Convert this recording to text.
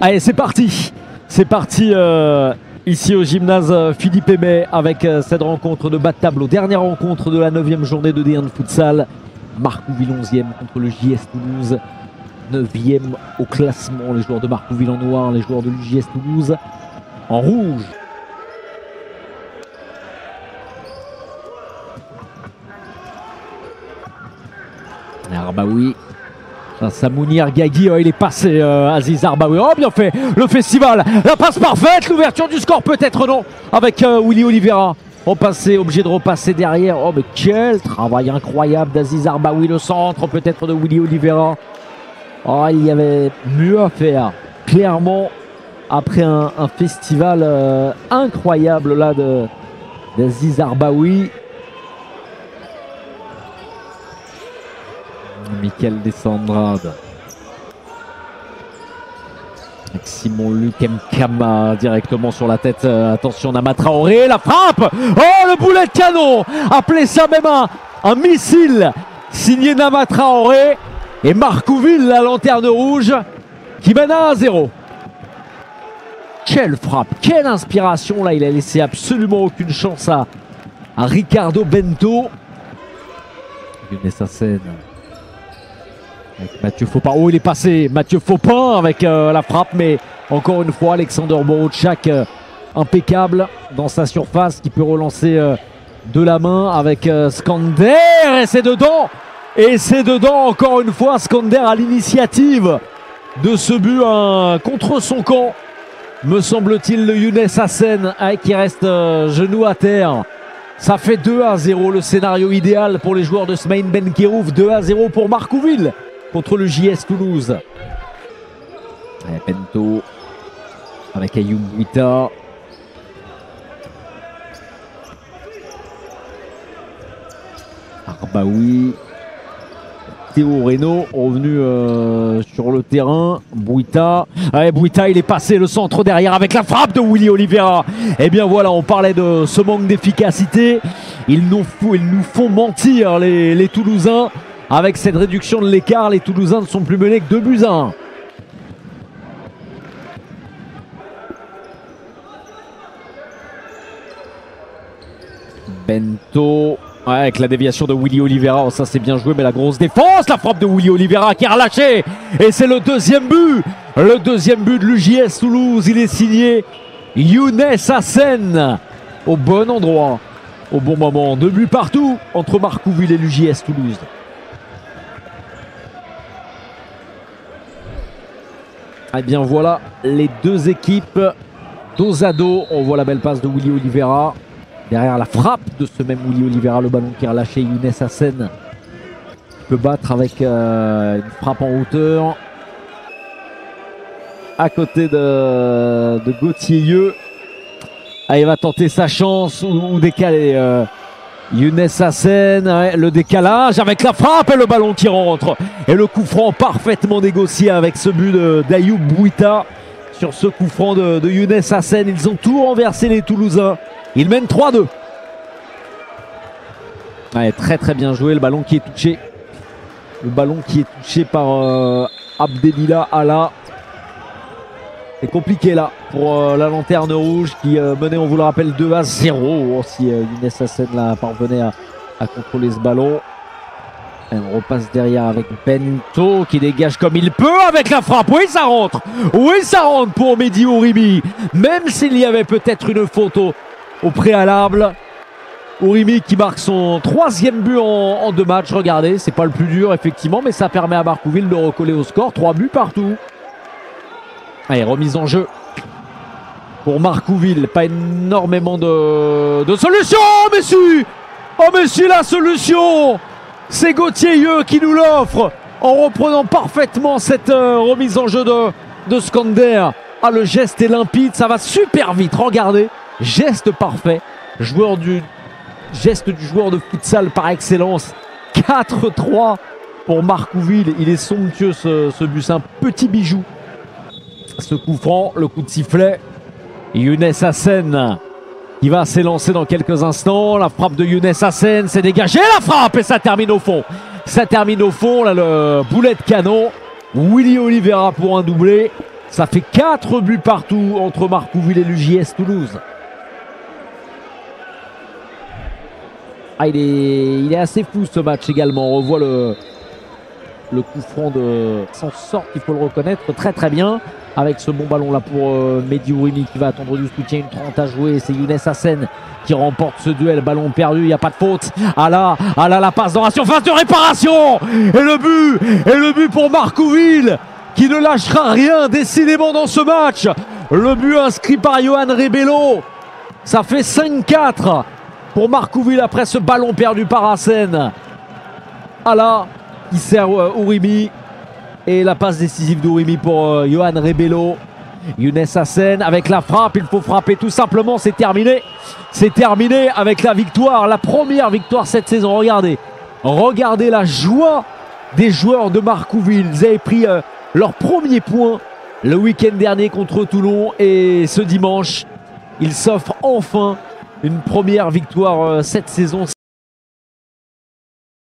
Allez, c'est parti. C'est parti ici au gymnase Philippe Aimé avec cette rencontre de bas de tableau. Dernière rencontre de la 9e journée de D1 de futsal. Marcouville 11e contre le JS Toulouse. 9e au classement. Les joueurs de Marcouville en noir, les joueurs de l'UJS Toulouse en rouge. Arbaoui. Samounir Gagui, il est passé Aziz Arbaoui. Oh, bien fait le festival, la passe parfaite, l'ouverture du score peut-être non avec Willy Oliveira. Obligé de repasser derrière. Oh mais quel travail incroyable d'Aziz Arbaoui, le centre peut-être de Willy Oliveira. Oh, il y avait mieux à faire, clairement, après un festival incroyable là d'Aziz Arbaoui. Michael Desandrade. Avec Simon-Luc Mkama directement sur la tête. Attention, Nama Traoré, la frappe. Oh, le boulet de canon. Appelez ça même un missile. Signé Nama Traoré. Et Marcouville, la lanterne rouge, qui mène à 1-0. Quelle frappe, quelle inspiration. Là, il a laissé absolument aucune chance à Ricardo Bento. Younes Hassen. Avec Mathieu Faupin. Oh, il est passé. Mathieu Faupin avec la frappe. Mais encore une fois, Alexander Borodchak impeccable dans sa surface qui peut relancer de la main avec Skander. Et c'est dedans. Et c'est dedans encore une fois. Skander à l'initiative de ce but contre son camp. Me semble-t-il, le Younes Hassen qui reste genou à terre. Ça fait 2-0. Le scénario idéal pour les joueurs de Smaïn Benkerouf. 2-0 pour Marcouville contre le JS Toulouse. Bento avec Ayoub Bouita. Arbaoui. Théo Reynaud revenu sur le terrain. Bouita. Bouita, il est passé le centre derrière avec la frappe de Willy Oliveira. Et bien voilà, on parlait de ce manque d'efficacité. Ils nous font mentir les Toulousains. Avec cette réduction de l'écart, les Toulousains ne sont plus menés que 2-1. Bento. Avec la déviation de Willy Oliveira. Oh, ça c'est bien joué, mais la grosse défense. La frappe de Willy Oliveira qui a relâché. Et c'est le deuxième but. Le deuxième but de l'UJS Toulouse. Il est signé Younes Hassen. Au bon endroit, au bon moment. 2 buts partout entre Marcouville et l'UJS Toulouse. Et bien voilà les deux équipes dos à dos. On voit la belle passe de Willy Oliveira. Derrière la frappe de ce même Willy Oliveira, le ballon qui a relâché. Younes Hassen peut battre avec une frappe en hauteur. À côté de Gauthier Yeux. Il va tenter sa chance ou décaler. Younes Hassen, le décalage avec la frappe et le ballon qui rentre. Et le coup franc parfaitement négocié avec ce but d'Ayoub Bouita. Sur ce coup franc de Younes Hassen, ils ont tout renversé les Toulousains. Ils mènent 3-2. Très très bien joué, le ballon qui est touché. Le ballon qui est touché par Abdelila Alla. C'est compliqué là pour la lanterne rouge qui menait, on vous le rappelle, 2-0. Si Younes Hassen là parvenait à contrôler ce ballon. Et on repasse derrière avec Bento qui dégage comme il peut avec la frappe. Oui, ça rentre. Oui, ça rentre pour Mehdi Ourimi. Même s'il y avait peut-être une faute au préalable. Ourimi qui marque son 3e but en 2 matchs. Regardez, c'est pas le plus dur effectivement, mais ça permet à Marcouville de recoller au score. 3 buts partout. Allez, remise en jeu pour Marcouville. Pas énormément de solutions. Oh, mais si, la solution, c'est Gauthier Yeux qui nous l'offre en reprenant parfaitement cette remise en jeu de Skander. Ah, le geste est limpide, ça va super vite. Regardez, geste parfait. Geste du joueur de futsal par excellence. 4-3 pour Marcouville. Il est somptueux ce but, c'est un petit bijou. Ce coup franc, le coup de sifflet. Younes Hassen qui va s'élancer dans quelques instants. La frappe de Younes Hassen, c'est dégagé. La frappe et ça termine au fond. Ça termine au fond, là, le boulet de canon. Willy Oliveira pour un doublé. Ça fait 4 buts partout entre Marcouville et l'UJS Toulouse. Ah, il est assez fou ce match également. On revoit le coup franc de s'en sort, il faut le reconnaître très très bien. Avec ce bon ballon là pour Mehdi Ourimi qui va attendre du soutien, une 30 à jouer. C'est Younes Hassen qui remporte ce duel. Ballon perdu, il n'y a pas de faute. Ah là, la passe dans la surface de réparation. Et le but pour Marcouville qui ne lâchera rien décidément dans ce match. Le but inscrit par Yohan Rebello. Ça fait 5-4 pour Marcouville après ce ballon perdu par Hassen. Ah là, qui sert Ourimi. Et la passe décisive d'Ourimi pour Yohan Rebello. Younes Hassen avec la frappe, il faut frapper tout simplement, c'est terminé. C'est terminé avec la victoire, la première victoire cette saison. Regardez la joie des joueurs de Marcouville. Ils avaient pris leur premier point le week-end dernier contre Toulon. Et ce dimanche, ils s'offrent enfin une première victoire cette saison.